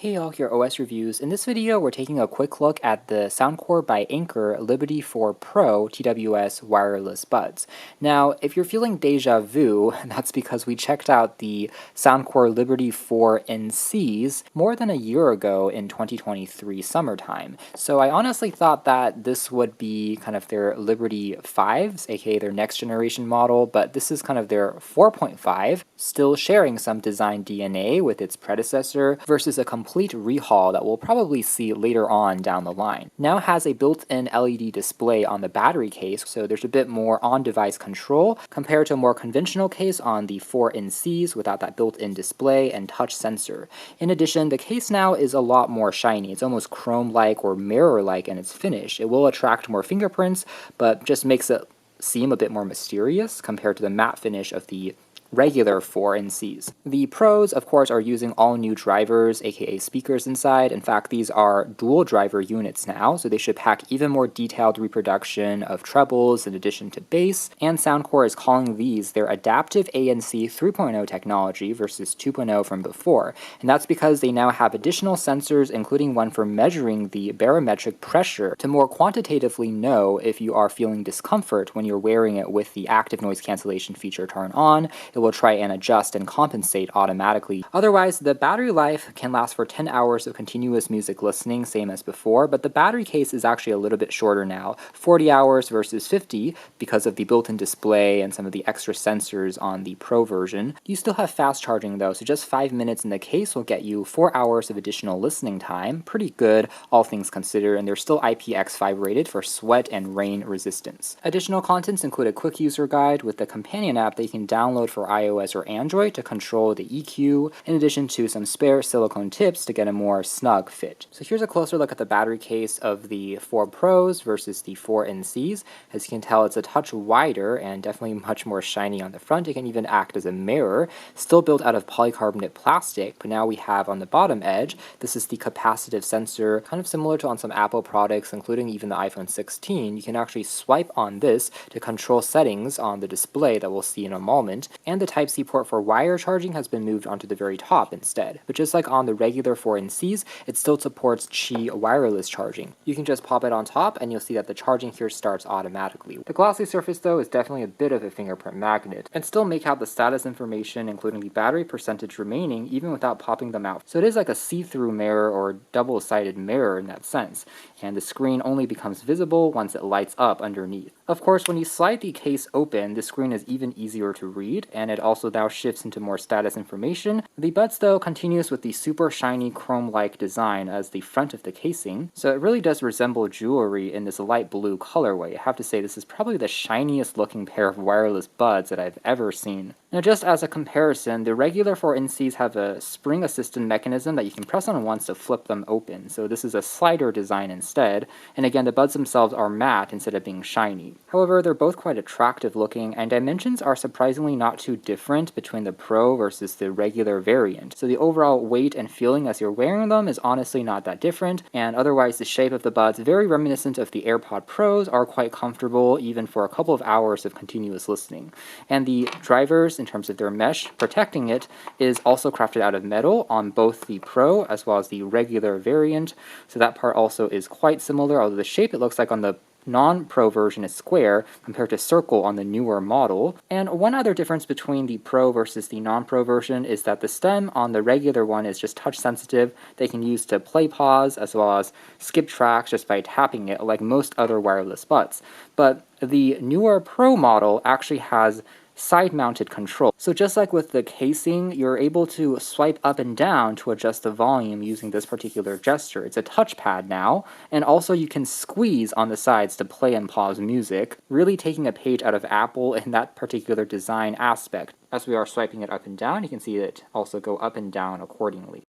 Hey all, here OS Reviews. In this video, we're taking a quick look at the Soundcore by Anker Liberty 4 Pro TWS wireless buds. Now, if you're feeling deja vu, that's because we checked out the Soundcore Liberty 4 NCs more than a year ago in 2023 summertime. So I honestly thought that this would be kind of their Liberty 5s, aka their next generation model, but this is kind of their 4.5, still sharing some design DNA with its predecessor versus a complete rehaul that we'll probably see later on down the line. Now has a built-in LED display on the battery case, so there's a bit more on-device control compared to a more conventional case on the 4NCs without that built-in display and touch sensor. In addition, the case now is a lot more shiny. It's almost chrome-like or mirror-like in its finish. It will attract more fingerprints, but just makes it seem a bit more mysterious compared to the matte finish of the regular 4NCs. The Pros, of course, are using all new drivers, aka speakers inside. In fact, these are dual driver units now, so they should pack even more detailed reproduction of trebles in addition to bass, and Soundcore is calling these their adaptive ANC 3.0 technology versus 2.0 from before, and that's because they now have additional sensors, including one for measuring the barometric pressure to more quantitatively know if you are feeling discomfort when you're wearing it with the active noise cancellation feature turned on. It will try and adjust and compensate automatically. Otherwise, the battery life can last for 10 hours of continuous music listening, same as before, but the battery case is actually a little bit shorter now, 40 hours versus 50 because of the built-in display and some of the extra sensors on the Pro version. You still have fast charging though, so just 5 minutes in the case will get you 4 hours of additional listening time. Pretty good, all things considered, and they're still IPX5 rated for sweat and rain resistance. Additional contents include a quick user guide with the companion app that you can download for iOS or Android to control the EQ, in addition to some spare silicone tips to get a more snug fit. So here's a closer look at the battery case of the 4 Pros versus the 4NCs. As you can tell, it's a touch wider and definitely much more shiny on the front. It can even act as a mirror, still built out of polycarbonate plastic, but now we have on the bottom edge, this is the capacitive sensor, kind of similar to on some Apple products, including even the iPhone 16. You can actually swipe on this to control settings on the display that we'll see in a moment, and the Type-C port for wire charging has been moved onto the very top instead. But just like on the regular 4NCs, it still supports Qi wireless charging. You can just pop it on top and you'll see that the charging here starts automatically. The glossy surface though is definitely a bit of a fingerprint magnet, and still make out the status information including the battery percentage remaining even without popping them out. So it is like a see-through mirror or double-sided mirror in that sense, and the screen only becomes visible once it lights up underneath. Of course, when you slide the case open, the screen is even easier to read, and it also now shifts into more status information. The buds though continues with the super shiny chrome-like design as the front of the casing, so it really does resemble jewelry in this light blue colorway. I have to say this is probably the shiniest looking pair of wireless buds that I've ever seen. Now just as a comparison, the regular 4NCs have a spring assistant mechanism that you can press on once to flip them open, so this is a slider design instead, and again the buds themselves are matte instead of being shiny. However, they're both quite attractive looking, and dimensions are surprisingly not too different between the Pro versus the regular variant. So the overall weight and feeling as you're wearing them is honestly not that different, and otherwise the shape of the buds, very reminiscent of the AirPod Pros, are quite comfortable even for a couple of hours of continuous listening. And the drivers, in terms of their mesh protecting it, is also crafted out of metal on both the Pro as well as the regular variant, so that part also is quite similar, although the shape it looks like on the non-Pro version is square compared to circle on the newer model. And one other difference between the Pro versus the non-Pro version is that the stem on the regular one is just touch sensitive. They can use to play pause as well as skip tracks just by tapping it like most other wireless buds. But the newer Pro model actually has side-mounted control. So just like with the casing, you're able to swipe up and down to adjust the volume using this particular gesture. It's a touchpad now, and also you can squeeze on the sides to play and pause music, really taking a page out of Apple in that particular design aspect. As we are swiping it up and down, you can see it also go up and down accordingly.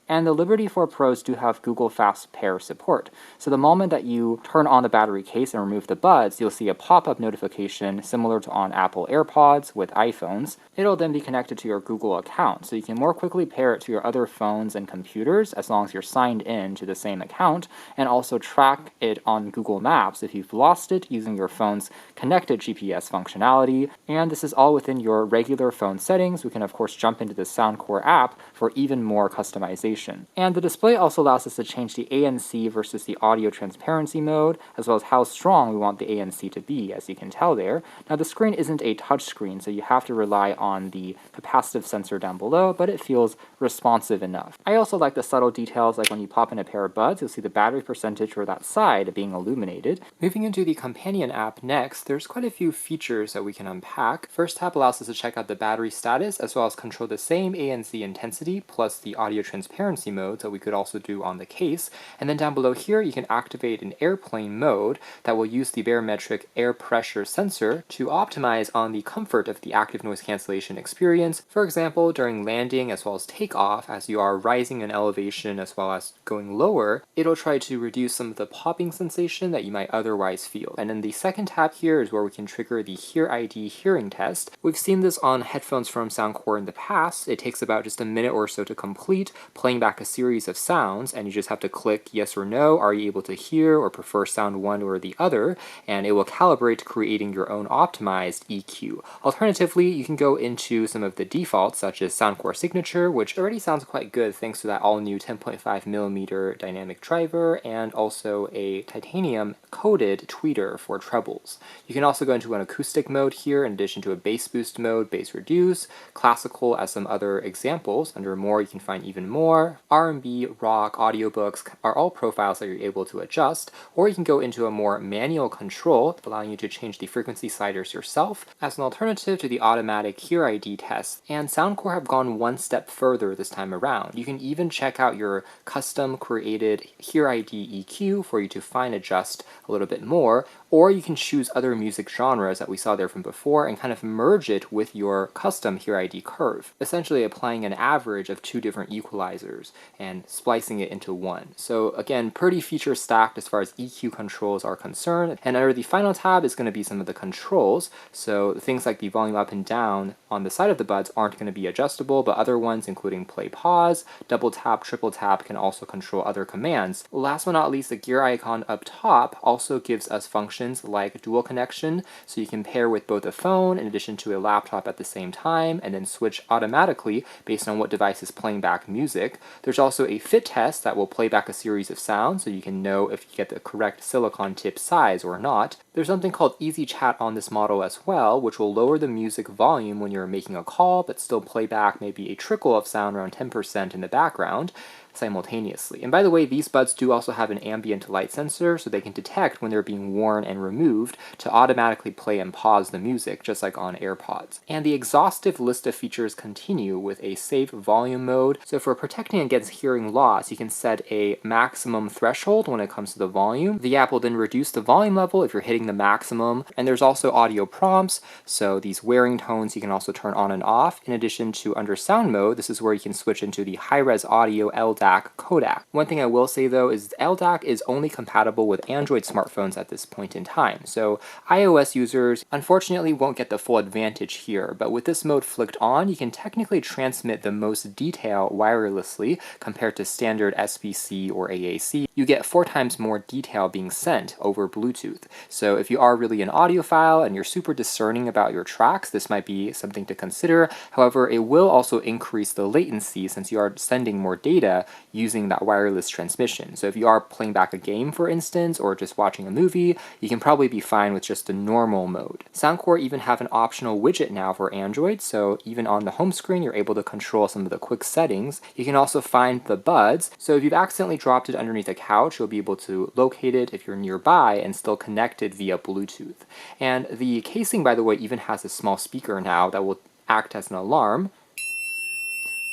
And the Liberty 4 Pros do have Google Fast Pair support. So the moment that you turn on the battery case and remove the buds, you'll see a pop-up notification similar to on Apple AirPods with iPhones. It'll then be connected to your Google account, so you can more quickly pair it to your other phones and computers as long as you're signed in to the same account, and also track it on Google Maps if you've lost it using your phone's connected GPS functionality. And this is all within your regular phone settings. We can of course jump into the Soundcore app for even more customization. cancellation. And the display also allows us to change the ANC versus the audio transparency mode, as well as how strong we want the ANC to be, as you can tell there. Now the screen isn't a touch screen, so you have to rely on the capacitive sensor down below, but it feels responsive enough. I also like the subtle details, like when you pop in a pair of buds, you'll see the battery percentage for that side being illuminated. Moving into the companion app next, there's quite a few features that we can unpack. First tab allows us to check out the battery status, as well as control the same ANC intensity, plus the audio transparency mode that we could also do on the case. And then down below here, you can activate an airplane mode that will use the barometric air pressure sensor to optimize on the comfort of the active noise cancellation experience. For example, during landing as well as takeoff, as you are rising in elevation as well as going lower, it'll try to reduce some of the popping sensation that you might otherwise feel. And then the second tab here is where we can trigger the Hear ID hearing test. We've seen this on headphones from Soundcore in the past. It takes about just a minute or so to complete, playing back a series of sounds, and you just have to click yes or no, are you able to hear or prefer sound one or the other, and it will calibrate creating your own optimized EQ. Alternatively, you can go into some of the defaults, such as Soundcore Signature, which already sounds quite good thanks to that all-new 10.5mm dynamic driver, and also a titanium coated tweeter for trebles. You can also go into an acoustic mode here in addition to a bass boost mode, bass reduce, classical as some other examples. Under more, you can find even more. R&B, rock, audiobooks are all profiles that you're able to adjust, or you can go into a more manual control, allowing you to change the frequency sliders yourself as an alternative to the automatic Hear ID test. And Soundcore have gone one step further this time around. You can even check out your custom created Hear ID EQ for you to fine adjust a little bit more, or you can choose other music genres that we saw there from before and kind of merge it with your custom Hear ID curve, essentially applying an average of two different equalizers and splicing it into one. So again, pretty feature stacked as far as EQ controls are concerned. And under the final tab is going to be some of the controls. So things like the volume up and down on the side of the buds aren't going to be adjustable, but other ones, including play pause, double tap, triple tap, can also control other commands. Last but not least, the gear icon up top also gives us functions like dual connection, so you can pair with both a phone in addition to a laptop at the same time, and then switch automatically based on what device is playing back music. There's also a fit test that will play back a series of sounds, so you can know if you get the correct silicon tip size or not. There's something called Easy Chat on this model as well, which will lower the music volume when you're making a call, but still play back maybe a trickle of sound around 10% in the background simultaneously. And by the way, these buds do also have an ambient light sensor, so they can detect when they're being worn and removed to automatically play and pause the music, just like on AirPods. And the exhaustive list of features continue with a safe volume mode. So for protecting against hearing loss, you can set a maximum threshold when it comes to the volume. The app will then reduce the volume level if you're hitting the maximum. And there's also audio prompts, so these wearing tones you can also turn on and off. In addition to under sound mode, this is where you can switch into the high-res audio LDAC codec. One thing I will say though is LDAC is only compatible with Android smartphones at this point in time, so iOS users unfortunately won't get the full advantage here, but with this mode flicked on, you can technically transmit the most detail wirelessly compared to standard SBC or AAC. You get 4 times more detail being sent over Bluetooth. So if you are really an audiophile and you're super discerning about your tracks, this might be something to consider. However, it will also increase the latency since you are sending more data using that wireless transmission. So if you are playing back a game, for instance, or just watching a movie, you can probably be fine with just the normal mode. Soundcore even have an optional widget now for Android, so even on the home screen, you're able to control some of the quick settings. You can also find the buds, so if you've accidentally dropped it underneath a couch, you'll be able to locate it if you're nearby and still connect it via Bluetooth. And the casing, by the way, even has a small speaker now that will act as an alarm,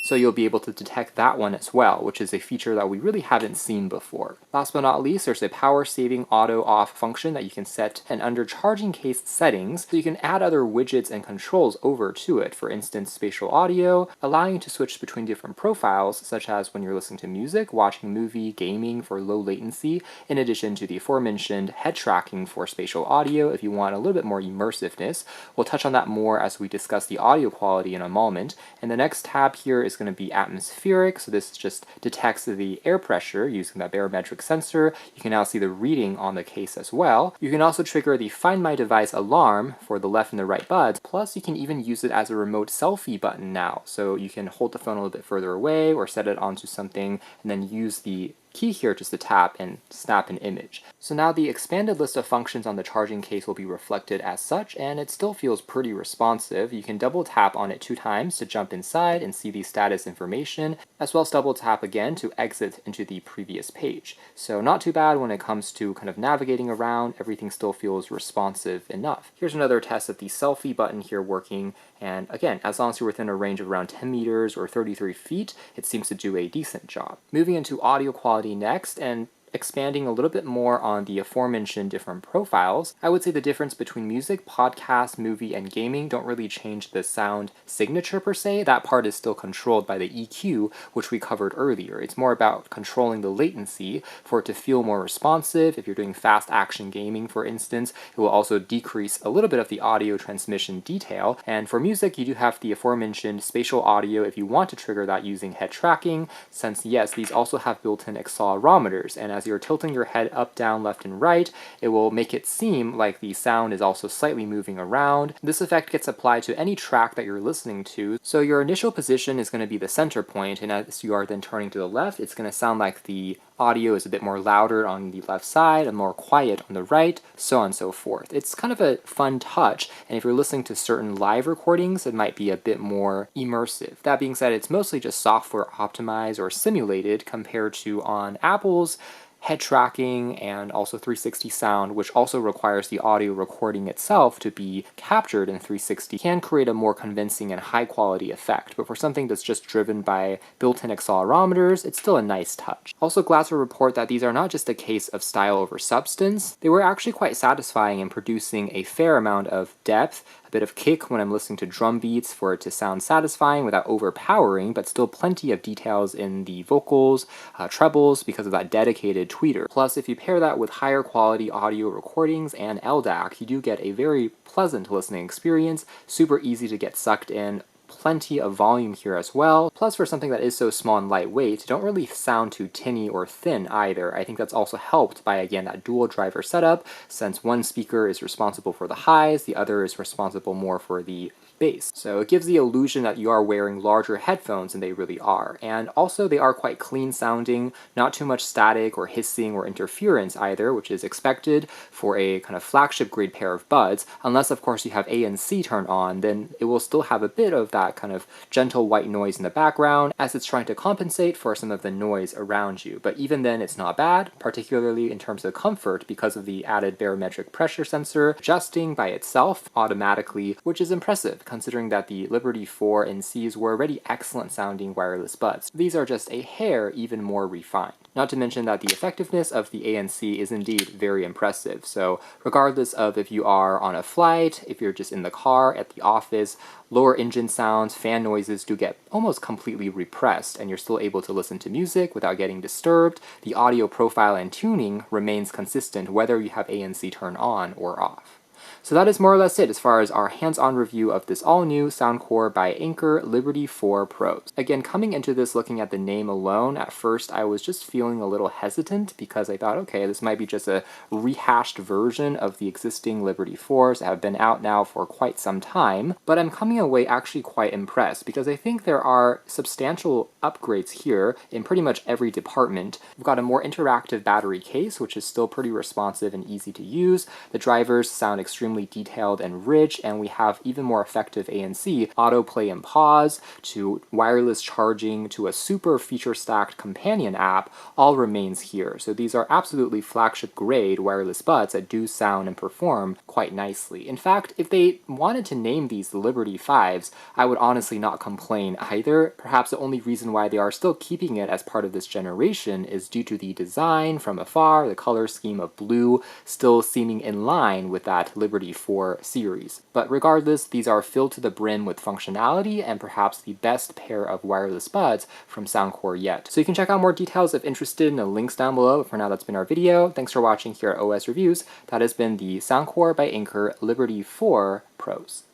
so you'll be able to detect that one as well, which is a feature that we really haven't seen before. Last but not least, there's a power-saving auto-off function that you can set, and under charging case settings, so you can add other widgets and controls over to it, for instance, spatial audio, allowing you to switch between different profiles, such as when you're listening to music, watching a movie, gaming for low latency, in addition to the aforementioned head tracking for spatial audio if you want a little bit more immersiveness. We'll touch on that more as we discuss the audio quality in a moment, and the next tab here is is going to be atmospheric, so this just detects the air pressure using that barometric sensor. You can now see the reading on the case as well. You can also trigger the Find My Device alarm for the left and the right buds, plus you can even use it as a remote selfie button now, so you can hold the phone a little bit further away or set it onto something and then use the key here just to tap and snap an image. So now the expanded list of functions on the charging case will be reflected as such, and it still feels pretty responsive. You can double tap on it 2 times to jump inside and see the status information, as well as double tap again to exit into the previous page. So not too bad when it comes to kind of navigating around, everything still feels responsive enough. Here's another test of the selfie button here working, and again, as long as you're within a range of around 10 meters or 33 feet, it seems to do a decent job. Moving into audio quality next, and expanding a little bit more on the aforementioned different profiles, I would say the difference between music, podcast, movie, and gaming don't really change the sound signature per se. That part is still controlled by the EQ, which we covered earlier. It's more about controlling the latency for it to feel more responsive. If you're doing fast action gaming, for instance, it will also decrease a little bit of the audio transmission detail. And for music, you do have the aforementioned spatial audio if you want to trigger that using head tracking, since yes, these also have built-in accelerometers, and as you're tilting your head up, down, left, and right, it will make it seem like the sound is also slightly moving around. This effect gets applied to any track that you're listening to, so your initial position is going to be the center point, and as you are then turning to the left, it's going to sound like the audio is a bit more louder on the left side and more quiet on the right, so on and so forth. It's kind of a fun touch, and if you're listening to certain live recordings, it might be a bit more immersive. That being said, it's mostly just software optimized or simulated compared to on Apple's head tracking and also 360 sound, which also requires the audio recording itself to be captured in 360, can create a more convincing and high quality effect. But for something that's just driven by built-in accelerometers, it's still a nice touch. Also, glad to report that these are not just a case of style over substance. They were actually quite satisfying in producing a fair amount of depth, a bit of kick when I'm listening to drum beats for it to sound satisfying without overpowering, but still plenty of details in the vocals, trebles, because of that dedicated tweeter. Plus, if you pair that with higher quality audio recordings and LDAC, you do get a very pleasant listening experience, super easy to get sucked in, plenty of volume here as well. Plus, for something that is so small and lightweight, don't really sound too tinny or thin either. I think that's also helped by, again, that dual driver setup, since one speaker is responsible for the highs, the other is responsible more for the bass. So it gives the illusion that you are wearing larger headphones than they really are. And also they are quite clean sounding, not too much static or hissing or interference either, which is expected for a kind of flagship grade pair of buds. Unless of course you have ANC turned on, then it will still have a bit of that kind of gentle white noise in the background as it's trying to compensate for some of the noise around you. But even then it's not bad, particularly in terms of comfort because of the added barometric pressure sensor adjusting by itself automatically, which is impressive considering that the Liberty 4 NCs were already excellent sounding wireless buds. These are just a hair even more refined. Not to mention that the effectiveness of the ANC is indeed very impressive. So regardless of if you are on a flight, if you're just in the car, at the office, lower engine sounds, fan noises do get almost completely repressed and you're still able to listen to music without getting disturbed. The audio profile and tuning remains consistent whether you have ANC turned on or off. So that is more or less it as far as our hands-on review of this all-new soundcore by Anker Liberty 4 Pros. Again, coming into this looking at the name alone, at first I was just feeling a little hesitant because I thought, okay, this might be just a rehashed version of the existing Liberty 4s that have been out now for quite some time, but I'm coming away actually quite impressed because I think there are substantial upgrades here in pretty much every department. We've got a more interactive battery case, which is still pretty responsive and easy to use. The drivers sound extremely detailed and rich, and we have even more effective ANC, autoplay and pause, to wireless charging, to a super feature-stacked companion app, all remains here. So these are absolutely flagship-grade wireless buds that do sound and perform quite nicely. In fact, if they wanted to name these the Liberty 5s, I would honestly not complain either. Perhaps the only reason why they are still keeping it as part of this generation is due to the design from afar, the color scheme of blue still seeming in line with that Liberty 4 series. But regardless, these are filled to the brim with functionality and perhaps the best pair of wireless buds from Soundcore yet. So you can check out more details if interested in the links down below. For now, that's been our video. Thanks for watching here at OS Reviews. That has been the Soundcore by Anker Liberty 4 Pros.